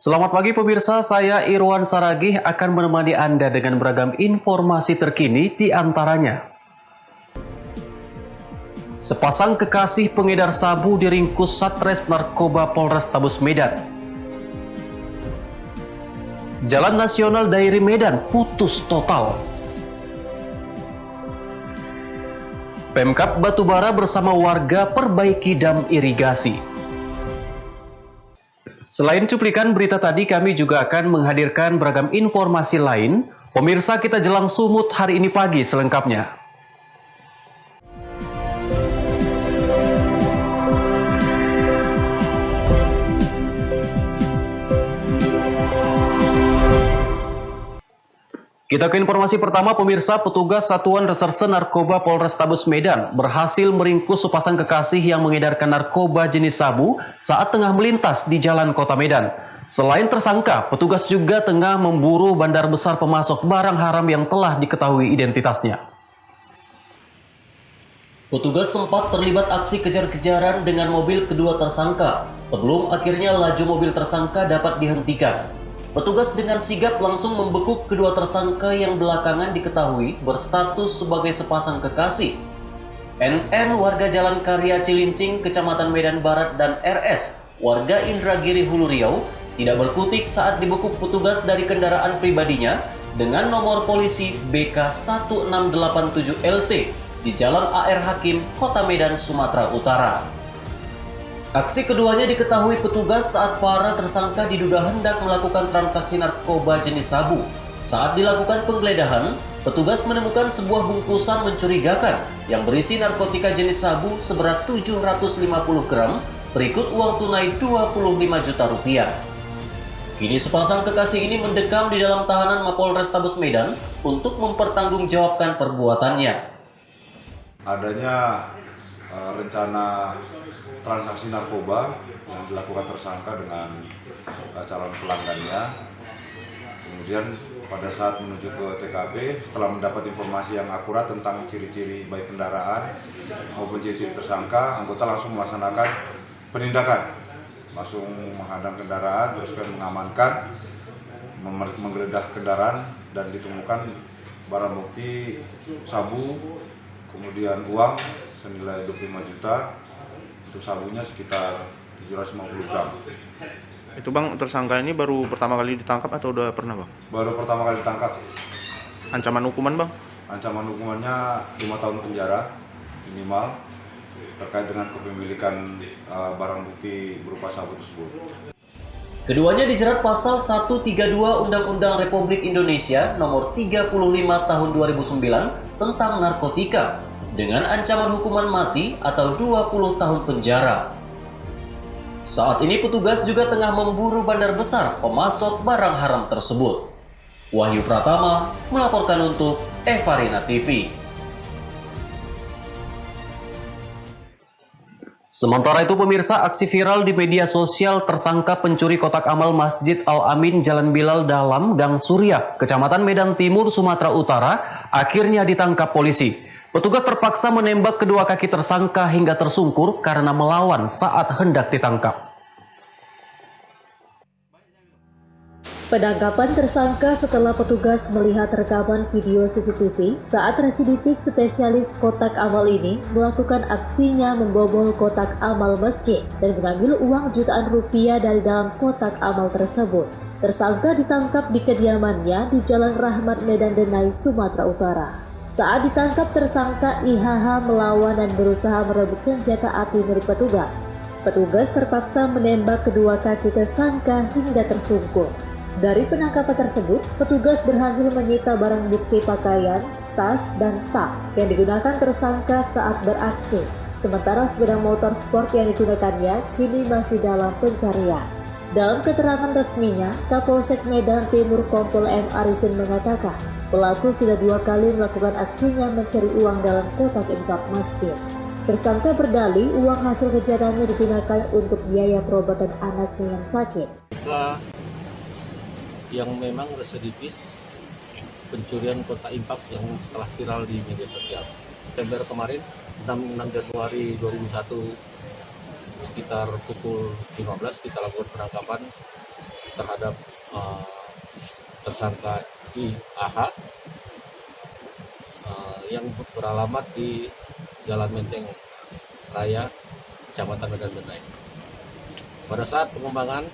Selamat pagi pemirsa, saya Irwan Saragih akan menemani Anda dengan beragam informasi terkini di antaranya. Sepasang kekasih pengedar sabu diringkus Satres Narkoba Polrestabes Medan. Jalan Nasional Dairi Medan putus total. Pemkab Batubara bersama warga perbaiki dam irigasi. Selain cuplikan berita tadi, kami juga akan menghadirkan beragam informasi lain. Pemirsa, kita jelang sumut hari ini pagi selengkapnya. Kita ke informasi pertama, pemirsa. Petugas Satuan Reserse Narkoba Polrestabes Medan berhasil meringkus sepasang kekasih yang mengedarkan narkoba jenis sabu saat tengah melintas di jalan kota Medan. Selain tersangka, petugas juga tengah memburu bandar besar pemasok barang haram yang telah diketahui identitasnya. Petugas sempat terlibat aksi kejar-kejaran dengan mobil kedua tersangka sebelum akhirnya laju mobil tersangka dapat dihentikan. Petugas dengan sigap langsung membekuk kedua tersangka yang belakangan diketahui berstatus sebagai sepasang kekasih. NN warga Jalan Karya Cilincing, Kecamatan Medan Barat, dan RS warga Indragiri Hulu Riau tidak berkutik saat dibekuk petugas dari kendaraan pribadinya dengan nomor polisi BK1687LT di Jalan AR Hakim, Kota Medan, Sumatera Utara. Aksi keduanya diketahui petugas saat para tersangka diduga hendak melakukan transaksi narkoba jenis sabu. Saat dilakukan penggeledahan, petugas menemukan sebuah bungkusan mencurigakan yang berisi narkotika jenis sabu seberat 750 gram, berikut uang tunai 25 juta rupiah. Kini sepasang kekasih ini mendekam di dalam tahanan Mapolrestabes Medan untuk mempertanggungjawabkan perbuatannya. Adanya rencana transaksi narkoba yang dilakukan tersangka dengan calon pelanggannya. Kemudian pada saat menuju ke TKP, setelah mendapat informasi yang akurat tentang ciri-ciri baik kendaraan maupun ciri-ciri tersangka, anggota langsung melaksanakan penindakan, langsung menghadang kendaraan, terus mengamankan, menggeledah kendaraan, dan ditemukan barang bukti sabu, kemudian uang senilai 25 juta, untuk sabunya sekitar 750 gram. Itu Bang, tersangka ini baru pertama kali ditangkap atau udah pernah Bang? Baru pertama kali ditangkap. Ancaman hukuman Bang? Ancaman hukumannya 5 tahun penjara minimal terkait dengan kepemilikan barang bukti berupa sabu tersebut. Keduanya dijerat pasal 132 Undang-Undang Republik Indonesia nomor 35 tahun 2009 tentang narkotika dengan ancaman hukuman mati atau 20 tahun penjara. Saat ini petugas juga tengah memburu bandar besar pemasok barang haram tersebut. Wahyu Pratama melaporkan untuk Evarina TV. Sementara itu pemirsa, aksi viral di media sosial tersangka pencuri kotak amal Masjid Al-Amin Jalan Bilal Dalam, Gang Surya, Kecamatan Medan Timur, Sumatera Utara, akhirnya ditangkap polisi. Petugas terpaksa menembak kedua kaki tersangka hingga tersungkur karena melawan saat hendak ditangkap. Penangkapan tersangka setelah petugas melihat rekaman video CCTV saat residivis spesialis kotak amal ini melakukan aksinya membobol kotak amal masjid dan mengambil uang jutaan rupiah dari dalam kotak amal tersebut. Tersangka ditangkap di kediamannya di Jalan Rahmat, Medan Denai, Sumatera Utara. Saat ditangkap, tersangka IHH melawan dan berusaha merebut senjata api milik petugas. Petugas terpaksa menembak kedua kaki tersangka hingga tersungkur. Dari penangkapan tersebut, petugas berhasil menyita barang bukti pakaian, tas, dan tak yang digunakan tersangka saat beraksi. Sementara sepeda motor sport yang digunakannya kini masih dalam pencarian. Dalam keterangan resminya, Kapolsek Medan Timur Kompol M. Arifin mengatakan, pelaku sudah 2 kali melakukan aksinya mencari uang dalam kotak infak masjid. Tersangka berdalih uang hasil kejahatannya digunakan untuk biaya perobatan anaknya yang sakit. Yang memang residivis pencurian kotak infak yang telah viral di media sosial. September kemarin, 6 Januari 2001, sekitar pukul 15 kita lakukan penangkapan terhadap tersangka IAH yang beralamat di Jalan Menteng Raya, Kecamatan Medan Benai. Pada saat pengembangan,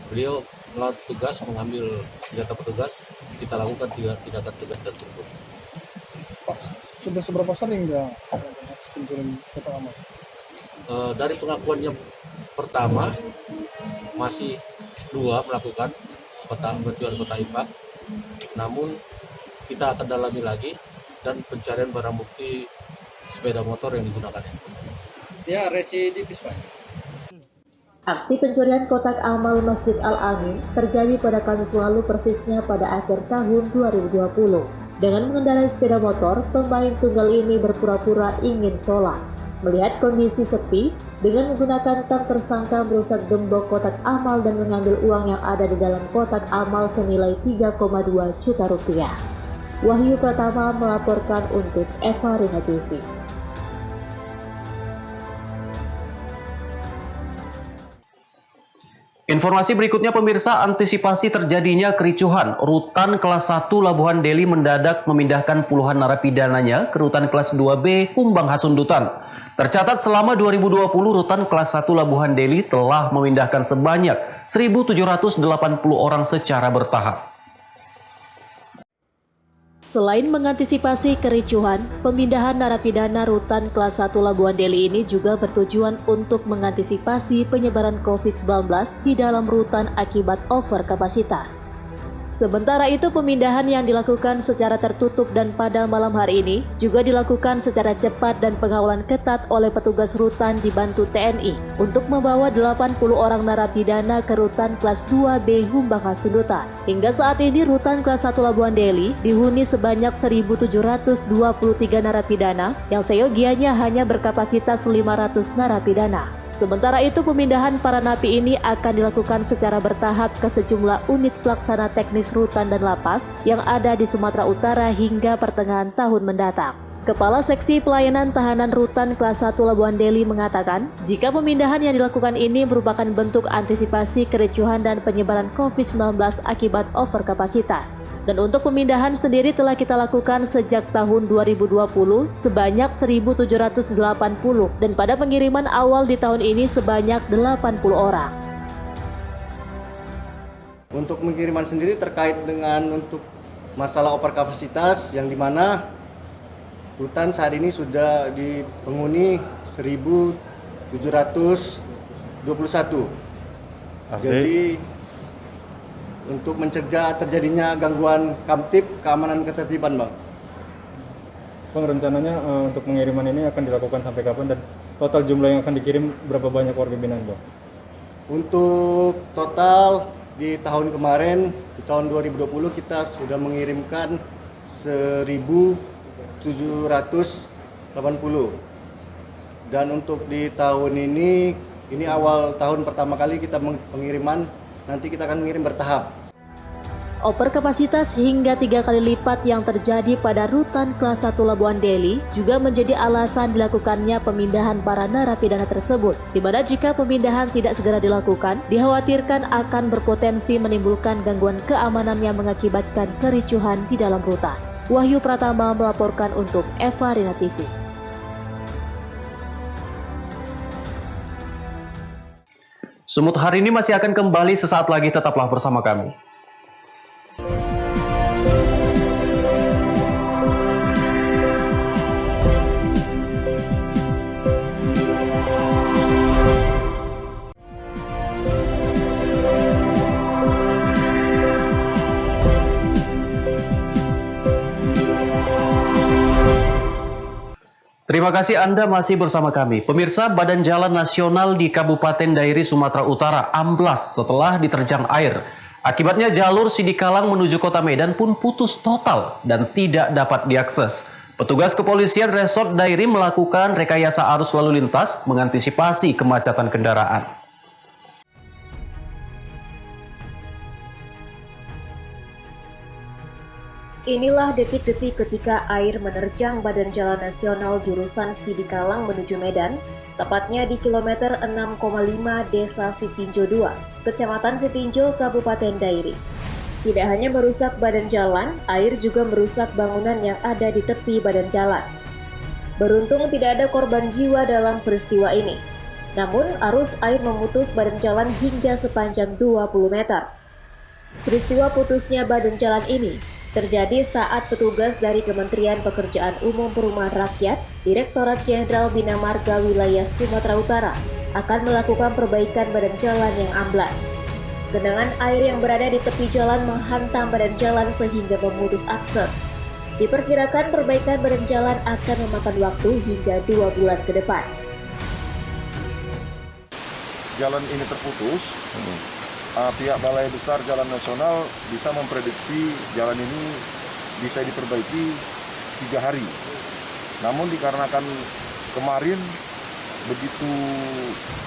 beliau melakukan tugas mengambil senjata petugas, kita lakukan tindakan tegas dan terukur. Pak, sudah seberapa sering nggak pencurian kotak amal? Dari pengakuannya pertama masih 2 melakukan pencurian kotak infak, namun kita akan dalami lagi dan pencarian barang bukti sepeda motor yang digunakan. Ya, residivis Pak. Aksi pencurian kotak amal Masjid Al-Amin terjadi pada Kamis lalu, persisnya pada akhir tahun 2020. Dengan mengendarai sepeda motor, pemain tunggal ini berpura-pura ingin sholat. Melihat kondisi sepi, dengan menggunakan tang tersangka merusak gembok kotak amal dan mengambil uang yang ada di dalam kotak amal senilai 3,2 juta rupiah. Wahyu Pratama melaporkan untuk Eva Rina TV. Informasi berikutnya pemirsa, antisipasi terjadinya kericuhan. Rutan kelas 1 Labuhan Deli mendadak memindahkan puluhan narapidananya ke rutan kelas 2B Humbang Hasundutan. Tercatat selama 2020 rutan kelas 1 Labuhan Deli telah memindahkan sebanyak 1.780 orang secara bertahap. Selain mengantisipasi kericuhan, pemindahan narapidana rutan kelas 1 Labuhan Deli ini juga bertujuan untuk mengantisipasi penyebaran COVID-19 di dalam rutan akibat over kapasitas. Sementara itu, pemindahan yang dilakukan secara tertutup dan pada malam hari ini juga dilakukan secara cepat dan pengawalan ketat oleh petugas rutan dibantu TNI untuk membawa 80 orang narapidana ke rutan kelas 2B Humbang Hasundutan. Hingga saat ini rutan kelas 1 Labuhan Deli dihuni sebanyak 1.723 narapidana yang seyogianya hanya berkapasitas 500 narapidana. Sementara itu, pemindahan para napi ini akan dilakukan secara bertahap ke sejumlah unit pelaksana teknis rutan dan lapas yang ada di Sumatera Utara hingga pertengahan tahun mendatang. Kepala Seksi Pelayanan Tahanan Rutan kelas 1 Labuhan Deli mengatakan, jika pemindahan yang dilakukan ini merupakan bentuk antisipasi kericuhan dan penyebaran COVID-19 akibat overkapasitas. Dan untuk pemindahan sendiri telah kita lakukan sejak tahun 2020 sebanyak 1.780 dan pada pengiriman awal di tahun ini sebanyak 80 orang. Untuk pengiriman sendiri terkait dengan untuk masalah overkapasitas yang dimana rutan saat ini sudah di penghuni 1.721. Jadi untuk mencegah terjadinya gangguan kamtip, keamanan ketertiban, Bang. Bang, rencananya untuk pengiriman ini akan dilakukan sampai kapan dan total jumlah yang akan dikirim berapa banyak warga binaan, Bang? Untuk total di tahun kemarin, di tahun 2020 kita sudah mengirimkan 1.780 dan untuk di tahun ini awal tahun pertama kali kita pengiriman, nanti kita akan mengirim bertahap. Overkapasitas hingga 3 kali lipat yang terjadi pada rutan kelas 1 Labuhan Deli juga menjadi alasan dilakukannya pemindahan para narapidana tersebut, di mana jika pemindahan tidak segera dilakukan, dikhawatirkan akan berpotensi menimbulkan gangguan keamanan yang mengakibatkan kericuhan di dalam rutan. Wahyu Pratama melaporkan untuk Eva Rina TV. Sumut hari ini masih akan kembali sesaat lagi, tetaplah bersama kami. Terima kasih Anda masih bersama kami. Pemirsa, Badan Jalan Nasional di Kabupaten Dairi, Sumatera Utara amblas setelah diterjang air. Akibatnya jalur Sidikalang menuju Kota Medan pun putus total dan tidak dapat diakses. Petugas kepolisian Resort Dairi melakukan rekayasa arus lalu lintas mengantisipasi kemacetan kendaraan. Inilah detik-detik ketika air menerjang Badan Jalan Nasional jurusan Sidikalang menuju Medan, tepatnya di kilometer 6,5 Desa Sitinjo 2, Kecamatan Sitinjo, Kabupaten Dairi. Tidak hanya merusak badan jalan, air juga merusak bangunan yang ada di tepi badan jalan. Beruntung tidak ada korban jiwa dalam peristiwa ini. Namun, arus air memutus badan jalan hingga sepanjang 20 meter. Peristiwa putusnya badan jalan ini terjadi saat petugas dari Kementerian Pekerjaan Umum Perumahan Rakyat, Direktorat Jenderal Bina Marga Wilayah Sumatera Utara akan melakukan perbaikan badan jalan yang amblas. Genangan air yang berada di tepi jalan menghantam badan jalan sehingga memutus akses. Diperkirakan perbaikan badan jalan akan memakan waktu hingga 2 bulan ke depan. Jalan ini terputus. Pihak Balai Besar Jalan Nasional bisa memprediksi jalan ini bisa diperbaiki 3 hari. Namun dikarenakan kemarin begitu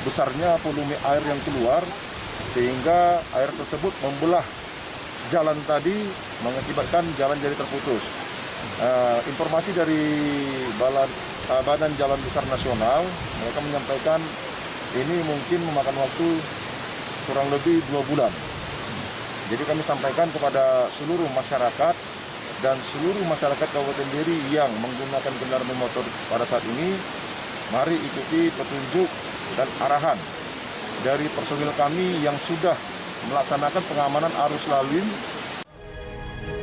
besarnya volume air yang keluar, sehingga air tersebut membelah jalan tadi mengakibatkan jalan jadi terputus. Informasi dari Badan Jalan Besar Nasional, mereka menyampaikan ini mungkin memakan waktu kurang lebih 2 bulan. Jadi kami sampaikan kepada seluruh masyarakat dan seluruh masyarakat Kabupaten Dairi yang menggunakan kendaraan bermotor pada saat ini, mari ikuti petunjuk dan arahan dari personil kami yang sudah melaksanakan pengamanan arus lalu lintas.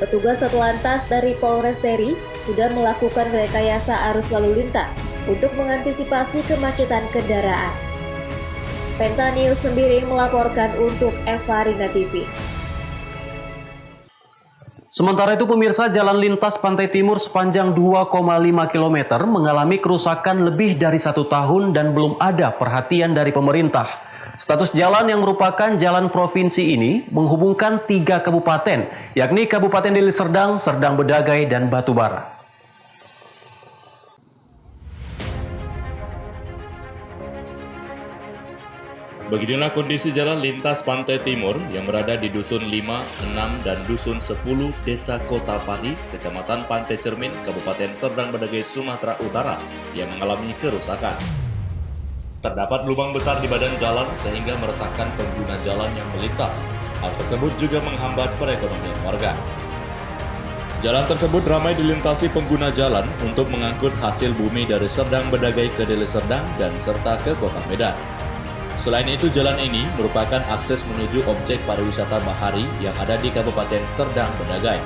Petugas Satlantas dari Polres Dairi sudah melakukan rekayasa arus lalu lintas untuk mengantisipasi kemacetan kendaraan. Penta News sendiri melaporkan untuk Eva Rina TV. Sementara itu pemirsa, jalan lintas Pantai Timur sepanjang 2,5 km mengalami kerusakan lebih dari 1 tahun dan belum ada perhatian dari pemerintah. Status jalan yang merupakan jalan provinsi ini menghubungkan 3 kabupaten, yakni Kabupaten Deli Serdang, Serdang Bedagai, dan Batubara. Beginilah kondisi jalan lintas Pantai Timur yang berada di Dusun 5, 6, dan Dusun 10, Desa Kota Pari, Kecamatan Pantai Cermin, Kabupaten Serdang Bedagai, Sumatera Utara, yang mengalami kerusakan. Terdapat lubang besar di badan jalan sehingga meresahkan pengguna jalan yang melintas. Hal tersebut juga menghambat perekonomian warga. Jalan tersebut ramai dilintasi pengguna jalan untuk mengangkut hasil bumi dari Serdang Bedagai ke Deli Serdang dan serta ke Kota Medan. Selain itu, jalan ini merupakan akses menuju objek pariwisata bahari yang ada di Kabupaten Serdang Bedagai.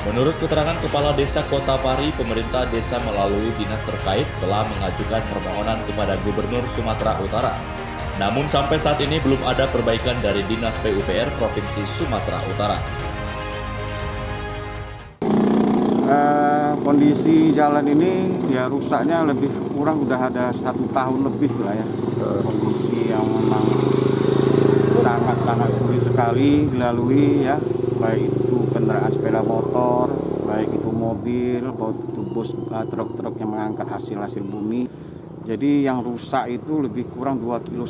Menurut keterangan Kepala Desa Kota Pari, pemerintah desa melalui dinas terkait telah mengajukan permohonan kepada Gubernur Sumatera Utara. Namun sampai saat ini belum ada perbaikan dari Dinas PUPR Provinsi Sumatera Utara. Kondisi jalan ini ya rusaknya lebih kurang udah ada 1 tahun lebih lah ya. Kondisi yang memang sangat sulit sekali dilalui ya, baik itu kendaraan sepeda motor, baik itu mobil, baik itu bus, truk-truk yang mengangkat hasil bumi. Jadi yang rusak itu lebih kurang 2,5 kilo.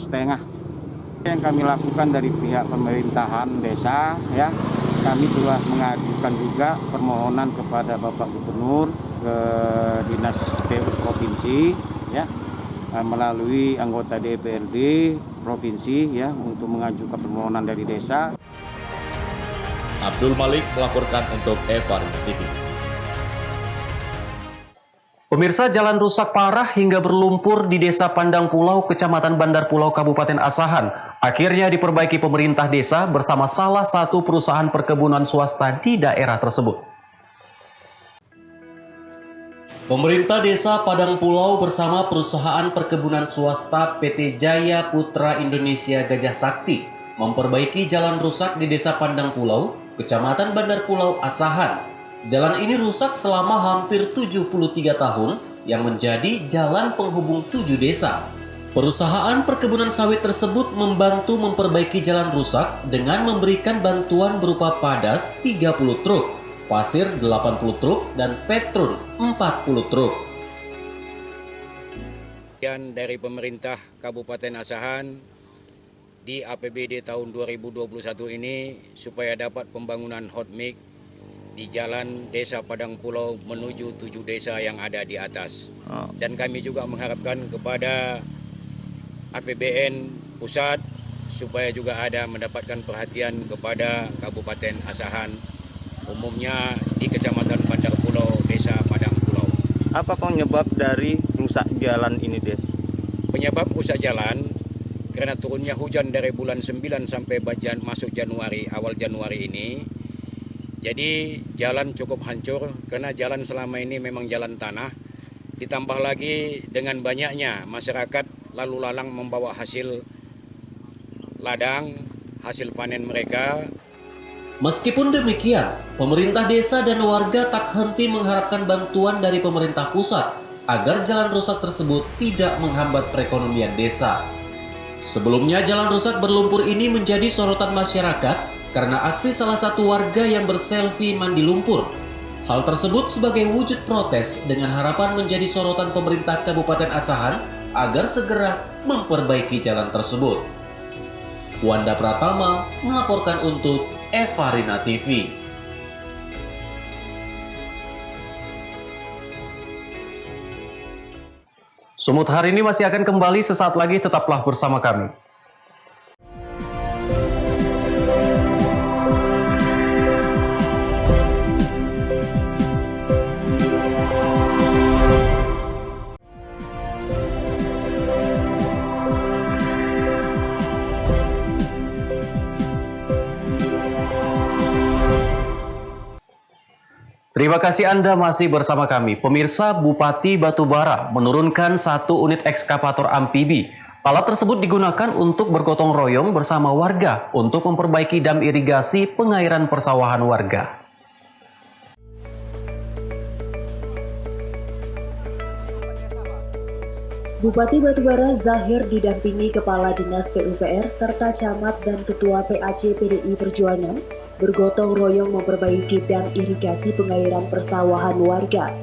Yang kami lakukan dari pihak pemerintahan desa ya, kami telah mengajukan juga permohonan kepada Bapak Gubernur ke Dinas PU Provinsi ya, melalui anggota DPRD Provinsi ya, untuk mengajukan permohonan dari desa. Abdul Malik melaporkan untuk Eva Rina TV. Pemirsa, jalan rusak parah hingga berlumpur di Desa Pandang Pulau, Kecamatan Bandar Pulau, Kabupaten Asahan. Akhirnya diperbaiki pemerintah desa bersama salah satu perusahaan perkebunan swasta di daerah tersebut. Pemerintah Desa Padang Pulau bersama perusahaan perkebunan swasta PT Jaya Putra Indonesia Gajah Sakti memperbaiki jalan rusak di Desa Pandang Pulau, Kecamatan Bandar Pulau, Asahan. Jalan ini rusak selama hampir 73 tahun yang menjadi jalan penghubung 7 desa. Perusahaan perkebunan sawit tersebut membantu memperbaiki jalan rusak dengan memberikan bantuan berupa padas 30 truk, pasir 80 truk, dan petrun 40 truk. Dari pemerintah Kabupaten Asahan di APBD tahun 2021 ini supaya dapat pembangunan hot mix di jalan Desa Padang Pulau menuju 7 desa yang ada di atas. Dan kami juga mengharapkan kepada APBN pusat supaya juga ada mendapatkan perhatian kepada Kabupaten Asahan, umumnya di Kecamatan Bandar Pulau, Desa Padang Pulau. Apa penyebab dari rusak jalan ini, Des? Penyebab rusak jalan karena turunnya hujan dari bulan 9 sampai masuk Januari, awal Januari ini. Jadi jalan cukup hancur karena jalan selama ini memang jalan tanah. Ditambah lagi dengan banyaknya masyarakat lalu lalang membawa hasil ladang, hasil panen mereka. Meskipun demikian, pemerintah desa dan warga tak henti mengharapkan bantuan dari pemerintah pusat agar jalan rusak tersebut tidak menghambat perekonomian desa. Sebelumnya jalan rusak berlumpur ini menjadi sorotan masyarakat karena aksi salah satu warga yang berselfie mandi lumpur. Hal tersebut sebagai wujud protes dengan harapan menjadi sorotan pemerintah Kabupaten Asahan agar segera memperbaiki jalan tersebut. Wanda Pratama melaporkan untuk Evarina TV. Sumut hari ini masih akan kembali sesaat lagi, tetaplah bersama kami. Terima kasih Anda masih bersama kami. Pemirsa, Bupati Batubara menurunkan 1 unit ekskavator amfibi. Alat tersebut digunakan untuk bergotong royong bersama warga untuk memperbaiki dam irigasi pengairan persawahan warga. Bupati Batubara Zahir didampingi Kepala Dinas PUPR serta Camat dan Ketua PAC PDI Perjuangan bergotong royong memperbaiki dam irigasi pengairan persawahan warga.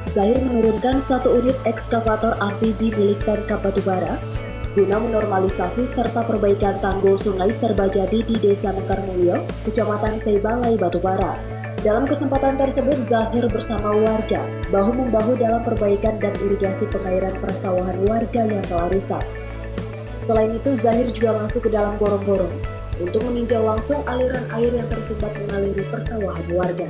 Zahir menurunkan 1 unit ekskavator amfibi milik Pemkab Batubara guna menormalisasi serta perbaikan tanggul Sungai Serbajadi di Desa Mekarmulyo, Kecamatan Seibalai, Batubara. Dalam kesempatan tersebut, Zahir bersama warga bahu-membahu dalam perbaikan dam irigasi pengairan persawahan warga yang telah rusak. Selain itu, Zahir juga masuk ke dalam gorong-gorong untuk meninjau langsung aliran air yang tersumbat mengaliri persawahan warga.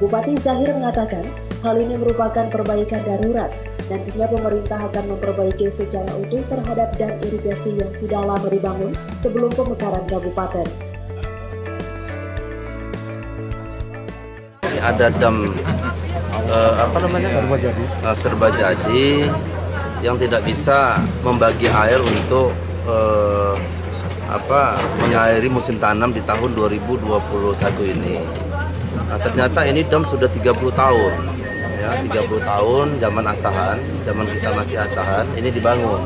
Bupati Zahir mengatakan, hal ini merupakan perbaikan darurat. Nantinya pemerintah akan memperbaiki secara utuh terhadap dam irigasi yang sudah lama dibangun sebelum pemekaran kabupaten. Ada dam Serbajadi yang tidak bisa membagi air untuk mengairi musim tanam di tahun 2021 ini. Nah, ternyata ini dam sudah 30 tahun. Ya, 30 tahun zaman Asahan, zaman kita masih Asahan, ini dibangun.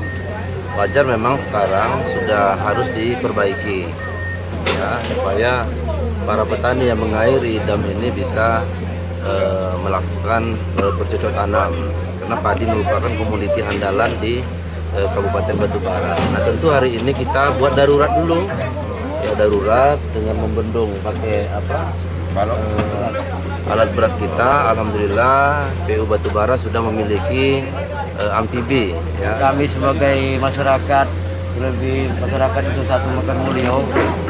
Wajar memang sekarang sudah harus diperbaiki. Ya, supaya para petani yang mengairi dam ini bisa melakukan bercocok tanam, karena padi merupakan komoditi andalan di Kabupaten Batubara. Nah, tentu hari ini kita buat darurat dulu, ya darurat dengan membendung pakai alat berat kita. Alhamdulillah PU Batubara sudah memiliki amfibi. Ya. Kami sebagai masyarakat, lebih masyarakat itu satu Mekarmulyo,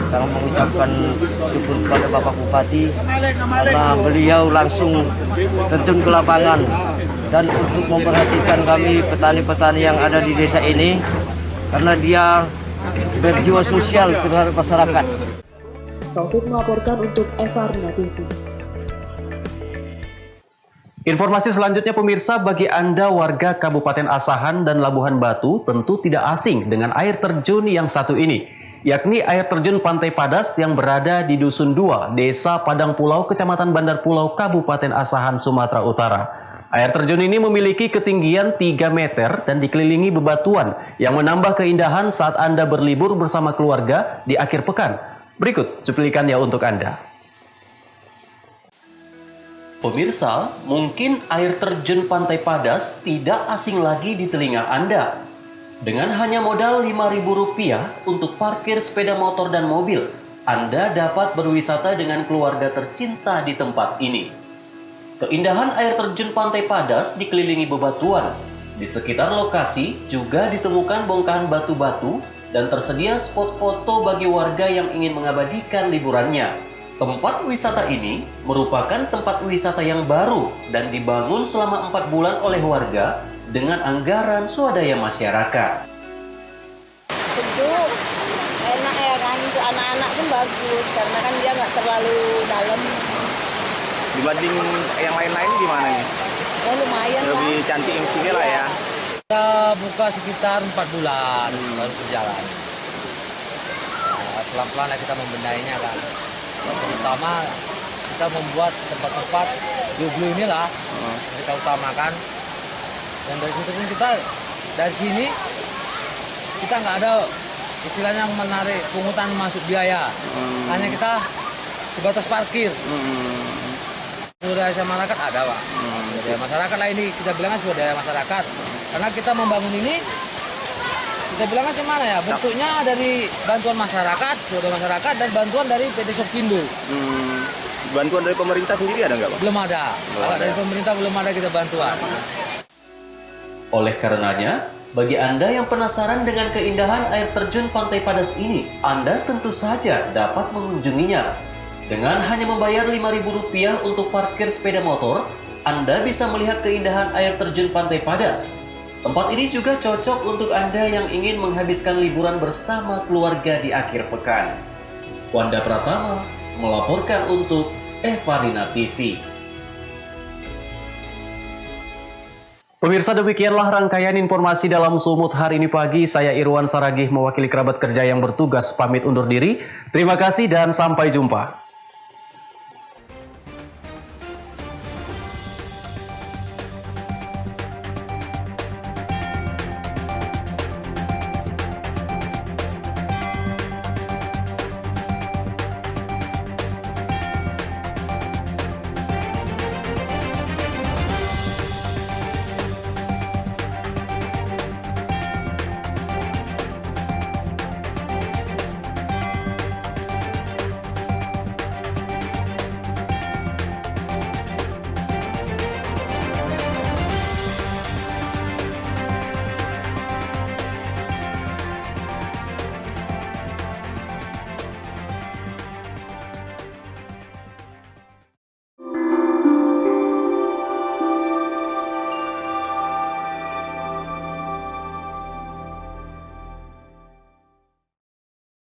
sangat mengucapkan syukur kepada Bapak Bupati karena beliau langsung terjun ke lapangan dan untuk memperhatikan kami petani-petani yang ada di desa ini karena dia berjiwa sosial terhadap masyarakat. Taufik melaporkan untuk Evarina TV. Informasi selanjutnya pemirsa, bagi Anda warga Kabupaten Asahan dan Labuhan Batu tentu tidak asing dengan air terjun yang satu ini, yakni air terjun Pantai Padas yang berada di Dusun 2, Desa Padang Pulau, Kecamatan Bandar Pulau, Kabupaten Asahan, Sumatera Utara. Air terjun ini memiliki ketinggian 3 meter dan dikelilingi bebatuan yang menambah keindahan saat Anda berlibur bersama keluarga di akhir pekan. Berikut cuplikannya untuk Anda. Pemirsa, mungkin air terjun Pantai Padas tidak asing lagi di telinga Anda. Dengan hanya modal Rp5.000 untuk parkir sepeda motor dan mobil, Anda dapat berwisata dengan keluarga tercinta di tempat ini. Keindahan air terjun Pantai Padas dikelilingi bebatuan. Di sekitar lokasi juga ditemukan bongkahan batu-batu dan tersedia spot foto bagi warga yang ingin mengabadikan liburannya. Tempat wisata ini merupakan tempat wisata yang baru dan dibangun selama 4 bulan oleh warga dengan anggaran swadaya masyarakat. Sejuk, enak ya kan, untuk anak-anak pun bagus karena kan dia nggak terlalu dalam. Dibanding yang lain-lain gimana nih? Ya lumayan Lebih lah. cantik yang sini lah ya. Kita buka sekitar 4 bulan baru berjalan. Pelan-pelan lah kita membenainya kan. Terutama kita membuat tempat-tempat joglo inilah kita utamakan. Dan dari situ pun dari sini kita nggak ada istilahnya menarik pungutan masuk biaya. Hanya kita sebatas parkir. Swadaya masyarakat ada, Pak. Swadaya masyarakat lah ini, kita bilangnya swadaya masyarakat. Karena kita membangun ini, kita bilangnya gimana ya, bentuknya dari bantuan masyarakat, swadaya masyarakat, dan bantuan dari PT Sopindo. Bantuan dari pemerintah sendiri ada nggak, Pak? Belum ada. Kalau dari pemerintah belum ada kita bantuan. Oleh karenanya, bagi Anda yang penasaran dengan keindahan air terjun Pantai Padas ini, Anda tentu saja dapat mengunjunginya. Dengan hanya membayar Rp5.000 untuk parkir sepeda motor, Anda bisa melihat keindahan air terjun Pantai Padas. Tempat ini juga cocok untuk Anda yang ingin menghabiskan liburan bersama keluarga di akhir pekan. Wanda Pratama melaporkan untuk Evarina TV. Pemirsa, demikianlah rangkaian informasi dalam Sumut hari ini pagi. Saya Irwan Saragih mewakili kerabat kerja yang bertugas pamit undur diri. Terima kasih dan sampai jumpa.